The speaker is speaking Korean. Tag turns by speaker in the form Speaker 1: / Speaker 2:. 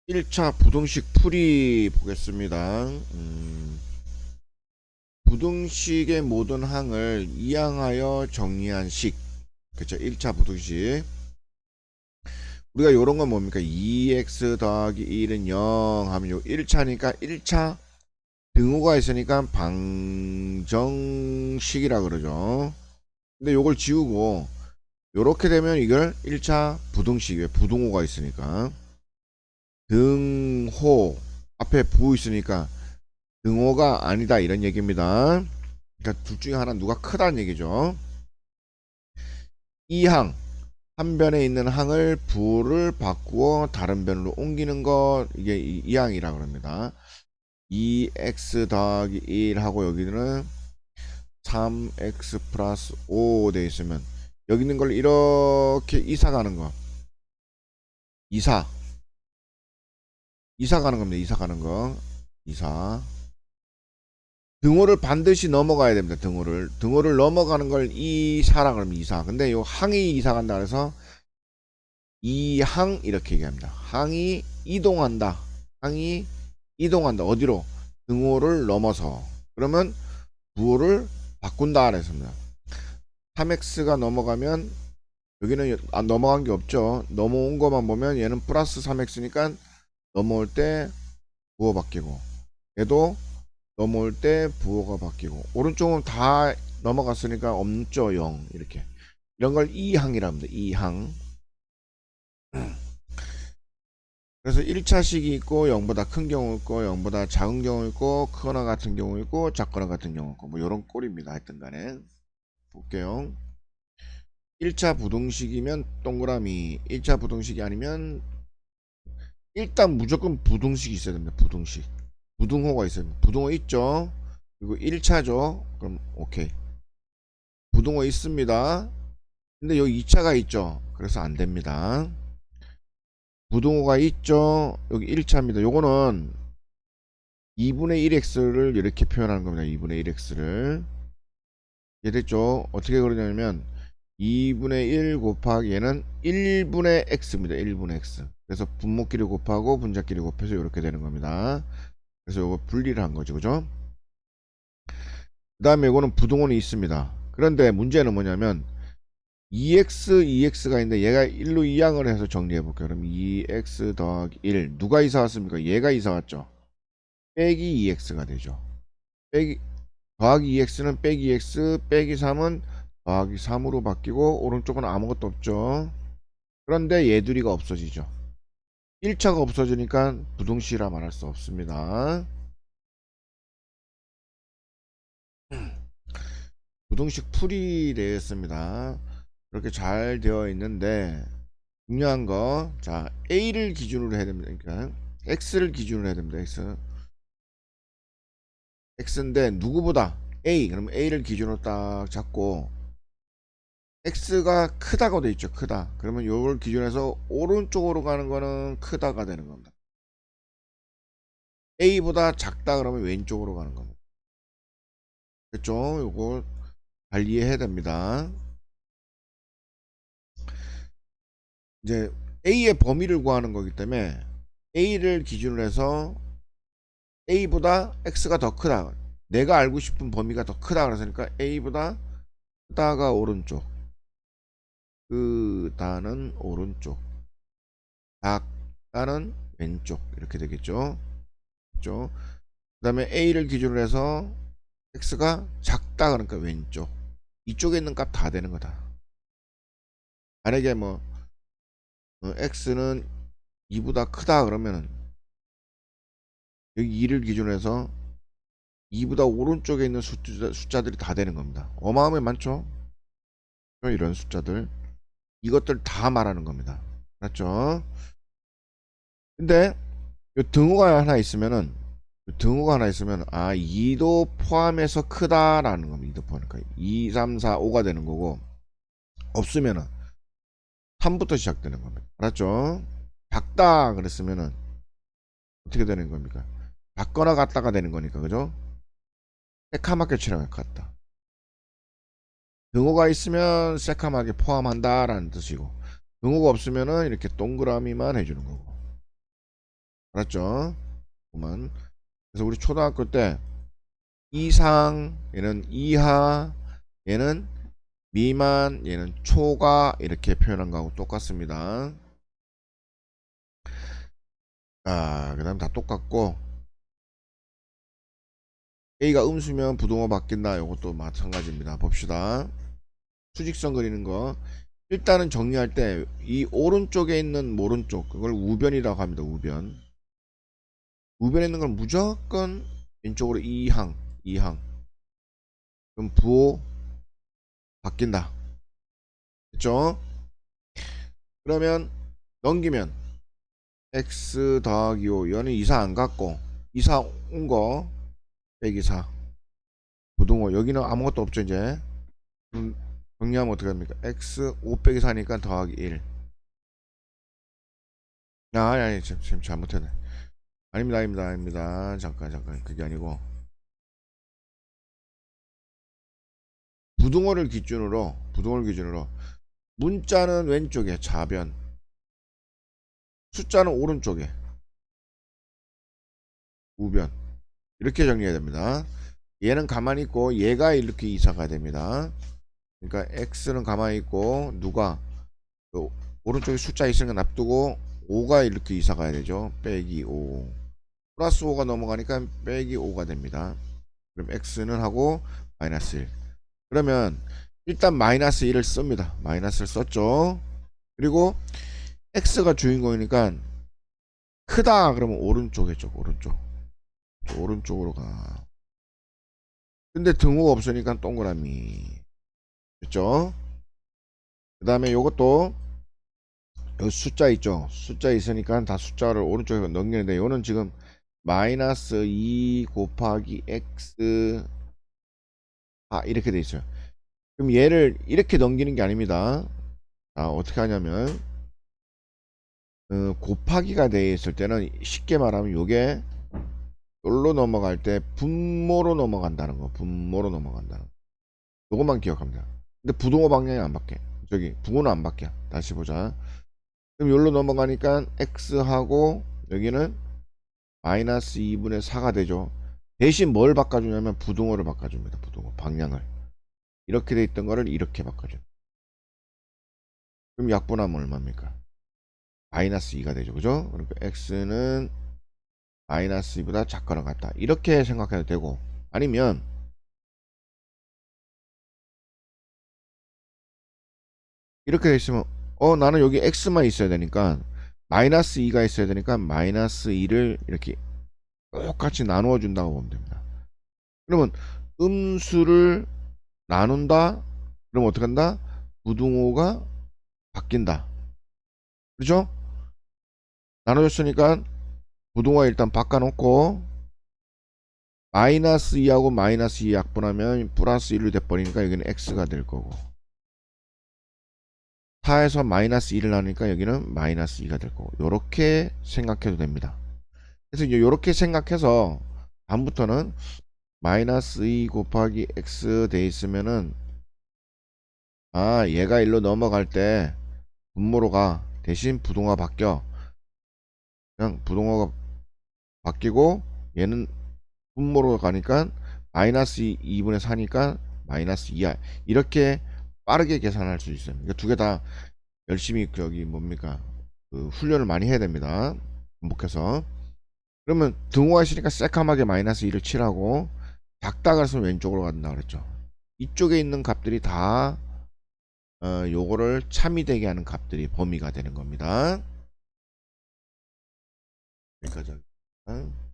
Speaker 1: 1차 부등식 풀이 보겠습니다. 부등식의 모든 항을 이항하여 정리한 식. 그쵸? 1차 부등식. 우리가 요런 건 뭡니까? 2x 더하기 1은 0 하면 요 1차니까 1차 등호가 있으니까 방정식이라 그러죠. 근데 요걸 지우고 요렇게 되면 이걸 1차 부등식이에요. 부등호가 있으니까. 등호 앞에 부 있으니까 등호가 아니다 이런 얘기입니다. 그러니까 둘 중에 하나 누가 크다는 얘기죠. 이 항, 한 변에 있는 항을 부를 바꾸어 다른 변으로 옮기는 것, 이게 이 항이라고 합니다. 2x 더하기 1 하고 여기는 3x 플러스 5 돼 있으면 여기 있는 걸 이렇게 이사 가는 거, 이사 가는 겁니다. 이사 가는 거, 이사. 등호를 반드시 넘어가야 됩니다. 등호를 넘어가는 걸 이사라 그러면 이사. 근데 요 항이 이사 간다 그래서 이항 이렇게 얘기합니다. 항이 이동한다. 항이 이동한다. 어디로? 등호를 넘어서. 그러면 부호를 바꾼다 그랬습니다. 3x가 넘어가면 여기는 넘어간 게 없죠. 넘어온 것만 보면 얘는 플러스 3x니까 넘어올 때 부호 바뀌고 얘도 넘어올 때 부호가 바뀌고 오른쪽은 다 넘어갔으니까 없죠. 0 이렇게 이런 걸 이항이라 합니다. 이항. 그래서 1차식이 있고 0보다 큰 경우 있고 0보다 작은 경우 있고 크거나 같은 경우 있고 작거나 같은 경우 있고 뭐 요런 꼴입니다. 하여튼 간에 볼게요. 1차 부등식이면 동그라미, 1차 부등식이 아니면 일단 무조건 부등식이 있어야 됩니다. 부등식. 부등호가 있어야 됩니다. 부등호 있죠? 그리고 1차죠? 그럼 오케이. 부등호 있습니다. 근데 여기 2차가 있죠? 그래서 안 됩니다. 부등호가 있죠? 여기 1차입니다. 요거는 2분의 1x를 이렇게 표현하는 겁니다. 2분의 1x를. 이해됐죠? 어떻게 그러냐면 2분의 1 곱하기 얘는 1분의 x입니다. 1분의 x. 그래서 분모끼리 곱하고 분자끼리 곱해서 이렇게 되는 겁니다. 그래서 요거 분리를 한 거죠. 그죠? 그 다음에 이거는 부등호는 있습니다. 그런데 문제는 뭐냐면 2x, 2x가 있는데 얘가 1로 이항을 해서 정리해 볼게요. 그럼 2x 더하기 1 누가 이사 왔습니까? 얘가 이사 왔죠. 빼기 2x가 되죠. 빼기 더하기 2x는 빼기 x 빼기 3은 더하기 3으로 바뀌고 오른쪽은 아무것도 없죠. 그런데 얘들이가 없어지죠. 1차가 없어지니까 부등식이라 말할 수 없습니다. 부등식 풀이 되었습니다. 이렇게 잘 되어 있는데 중요한 거, 자 a를 기준으로 해야 됩니다. 그러니까 x를 기준으로 해야 됩니다. x인데 누구보다 a, 그럼 a를 기준으로 딱 잡고 x가 크다고 돼 있죠. 크다. 그러면 이걸 기준해서 오른쪽으로 가는 거는 크다가 되는 겁니다. a보다 작다 그러면 왼쪽으로 가는 겁니다. 그렇죠? 요거 잘 이해해야 됩니다. 이제 a의 범위를 구하는 거기 때문에 a를 기준으로 해서 a보다 x가 더 크다. 내가 알고 싶은 범위가 더 크다 그랬으니까 a보다 크다가 오른쪽, 크다는 오른쪽, 작다는 왼쪽 이렇게 되겠죠. 그렇죠? 그다음에 a를 기준으로 해서 x가 작다 그러니까 왼쪽. 이쪽에 있는 값 다 되는 거다. 만약에 뭐 x는 2보다 크다 그러면은 여기 2를 기준으로 해서 2보다 오른쪽에 있는 숫자들이 다 되는 겁니다. 어마어마하게 많죠? 이런 숫자들. 이것들 다 말하는 겁니다. 맞죠? 근데 요 등호가 하나 있으면은 등호가 하나 있으면 2도 포함해서 크다라는 겁니다. 2도 포함하니까 2, 3, 4, 5가 되는 거고 없으면은 3부터 시작되는 겁니다. 알았죠? 작다 그랬으면은 어떻게 되는 겁니까? 작거나 같다가 되는 거니까 그죠? 새카맣게 칠하면 같다. 등호가 있으면 새카맣게 포함한다라는 뜻이고 등호가 없으면은 이렇게 동그라미만 해주는 거고 알았죠? 그만. 그래서 우리 초등학교 때 이상, 얘는 이하, 얘는 미만, 얘는 초과 이렇게 표현한 거하고 똑같습니다. 그 다음 다 똑같고 A가 음수면 부등호 바뀐다. 이것도 마찬가지입니다. 봅시다. 수직선 그리는 거. 일단은 정리할 때 이 오른쪽에 있는 오른쪽 그걸 우변이라고 합니다. 우변. 우변에 있는 건 무조건 왼쪽으로 이항. 그럼 부호 바뀐다. 됐죠? 그러면 넘기면 x 더하기 5 얘는 이사 안 갔고 이사 온 거 빼기 4 부등호 여기는 아무것도 없죠 이제. 정리하면 어떻게 합니까? x 5 빼기 4니까 더하기 1. 아니 지금 잘못했네. 아닙니다. 잠깐 그게 아니고 부등호를 기준으로 문자는 왼쪽에 좌변, 숫자는 오른쪽에 우변 이렇게 정리해야 됩니다. 얘는 가만히 있고 얘가 이렇게 이사가 됩니다. 그러니까 x는 가만히 있고 누가 그 오른쪽에 숫자 있으니까 납두고 5가 이렇게 이사 가야 되죠. 빼기 5 플러스 5가 넘어가니까 빼기 5가 됩니다. 그럼 x는 하고 마이너스 1. 그러면 일단 마이너스 1을 씁니다. 마이너스를 썼죠. 그리고 x가 주인공이니까 크다 그러면 오른쪽이죠. 오른쪽으로 가. 근데 등호가 없으니까 동그라미. 됐죠? 그 다음에 요것도 여기 숫자 있죠. 숫자 있으니까 다 숫자를 오른쪽에 넘기는데 요는 지금 마이너스 2 곱하기 x 이렇게 돼 있어요. 그럼 얘를 이렇게 넘기는 게 아닙니다. 어떻게 하냐면 곱하기가 되어 있을 때는 쉽게 말하면 요게 여기로 넘어갈 때 분모로 넘어간다는 거. 요것만 기억합니다. 근데 부등호 방향이 안 바뀌어. 저기 부호는 안 바뀌어. 다시 보자. 그럼 여기로 넘어가니까 x하고 여기는 마이너스 2분의 4가 되죠. 대신 뭘 바꿔주냐면 부등호를 바꿔줍니다. 부등호 방향을. 이렇게 돼 있던 거를 이렇게 바꿔줘. 그럼 약분하면 얼마입니까? 마이너스 2가 되죠. 그죠? 그러니까 x는 마이너스 2보다 작거나 같다. 이렇게 생각해도 되고 아니면 이렇게 돼 있으면 나는 여기 x만 있어야 되니까 마이너스 2가 있어야 되니까 마이너스 2를 이렇게 똑같이 나누어 준다고 보면 됩니다. 그러면 음수를 나눈다? 그럼 어떻게 한다? 부등호가 바뀐다. 그렇죠? 나눠줬으니까 부등호 일단 바꿔놓고 마이너스 2하고 마이너스 2 약분하면 플러스 1로 돼버리니까 여기는 x가 될 거고 4에서 마이너스 1을 나누니까 여기는 마이너스 2가 될 거고 요렇게 생각해도 됩니다. 그래서 이제 요렇게 생각해서 다음부터는 마이너스 2 곱하기 x 돼 있으면은 얘가 1로 넘어갈 때 분모로 가 대신 부동호가 바뀌어 그냥 부동호가 바뀌고 얘는 분모로 가니까 마이너스 2분의 4니까 마이너스 2야 이렇게 빠르게 계산할 수 있어요. 그러니까 두 개 다 열심히 여기 뭡니까 그 훈련을 많이 해야 됩니다. 반복해서 그러면 등호가 있으니까 새까맣게 마이너스 2를 칠하고 작다 그래서 왼쪽으로 간다 그랬죠. 이쪽에 있는 값들이 다 요거를 참이 되게 하는 값들이 범위가 되는 겁니다. 여기까지 하겠습니다.